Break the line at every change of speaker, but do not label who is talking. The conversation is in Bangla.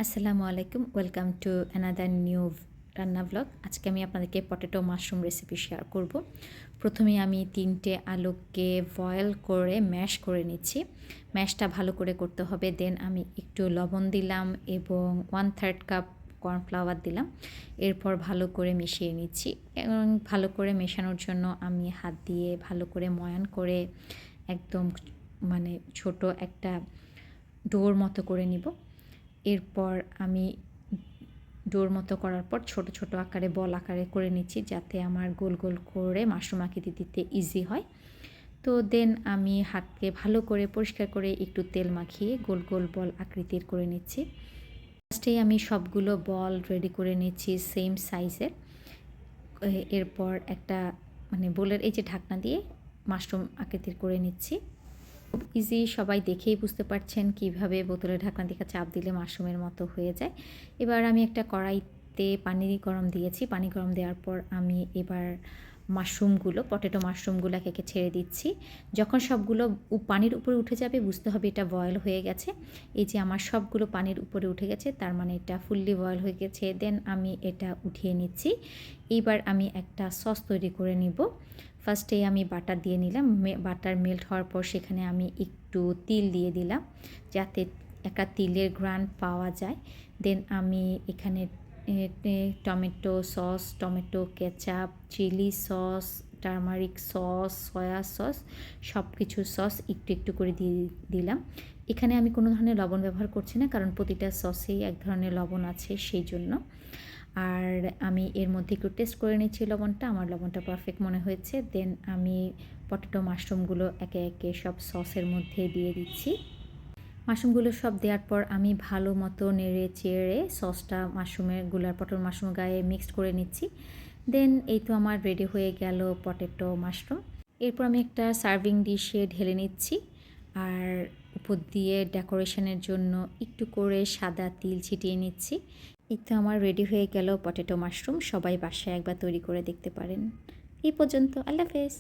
আসসালামু আলাইকুম, ওয়েলকাম টু অ্যানাদার নিউ রান্না ব্লগ। আজকে আমি আপনাদেরকে পটেটো মাশরুম রেসিপি শেয়ার করব। প্রথমে আমি 3টে আলুকে বয়েল করে ম্যাশ করে নিচ্ছি। ম্যাশটা ভালো করে করতে হবে। দেন আমি একটু লবণ দিলাম এবং 1/3 কাপ কর্নফ্লাওয়ার দিলাম। এরপর ভালো করে মিশিয়ে নিচ্ছি এবং ভালো করে মেশানোর জন্য আমি হাত দিয়ে ভালো করে ময়ান করে একদম ছোট একটা ডোর মতো করে নিব। এরপর আমি ডোর মতো করার পর ছোট ছোট আকারে বল আকারে করে নিচ্ছি, যাতে আমার গোল গোল করে মাশরুম আকৃতি দিতে ইজি হয়। তো দেন আমি হাতকে ভালো করে পরিষ্কার করে একটু তেল মাখিয়ে গোল গোল বল আকৃতির করে নিচ্ছি। ফার্স্টেই আমি সবগুলো বল রেডি করে নিচ্ছি সেম সাইজের। এরপর একটা বোলের এই যে ঢাকনা দিয়ে মাশরুম আকৃতির করে নিচ্ছি। খুব ইজি, সবাই দেখেই বুঝতে পারছেন কিভাবে বোতলের ঢাকনা দিয়ে চাপ দিলে মাশরুমের মতো হয়ে যায়। এবার আমি একটা কড়াইতে পানি গরম দিয়েছি। পানি গরম দেওয়ার পর আমি এবার পটেটো মাশরুমগুলো একে একে ছেড়ে দিচ্ছি। যখন সবগুলো পানির উপরে উঠে যাবে বুঝতে হবে এটা বয়েল হয়ে গেছে। এই যে আমার সবগুলো পানির উপরে উঠে গেছে, তার মানে এটা ফুললি বয়েল হয়ে গেছে। দেন আমি এটা উঠিয়ে নিচ্ছি। এইবার আমি একটা সস তৈরি করে নিব। ফার্স্টেই আমি বাটার দিয়ে নিলাম। বাটার মেল্ট হওয়ার পর সেখানে আমি একটু তিল দিয়ে দিলাম, যাতে একটা তিলের গ্রান পাওয়া যায়। দেন আমি এখানে tomato sauce, tomato ketchup, chilli sauce, turmeric sauce, soya sauce, সব কিছু সস একটু একটু করে দিয়ে দিলাম। এখানে আমি কোনো ধরনের লবণ ব্যবহার করছি না, কারণ প্রতিটা সসেই এক ধরনের লবণ আছে, সেই জন্য। আর আমি এর মধ্যে একটু টেস্ট করে নিচ্ছি লবণটা। আমার লবণটা পারফেক্ট মনে হয়েছে। দেন আমি পটেটো মাশরুমগুলো একে একে সব সসের মধ্যে দিয়ে দিচ্ছি। মাশরুমগুলো সব দেওয়ার পর আমি ভালো মতো নেড়ে চেড়ে সসটা পটেটো মাশরুম গায়ে মিক্সড করে নিচ্ছি। দেন এই তো আমার রেডি হয়ে গেল পটেটো মাশরুম। এরপর আমি একটা সার্ভিং ডিশে ঢেলে নিচ্ছি, আর উপর দিয়ে ডেকোরেশনের জন্য একটু করে সাদা তিল ছিটিয়ে নিচ্ছি। এই তো আমার রেডি হয়ে গেল পটেটো মাশরুম। সবাই বাসায় একবার তৈরি করে দেখতে পারেন। এই পর্যন্ত, আল্লাহ হাফেজ।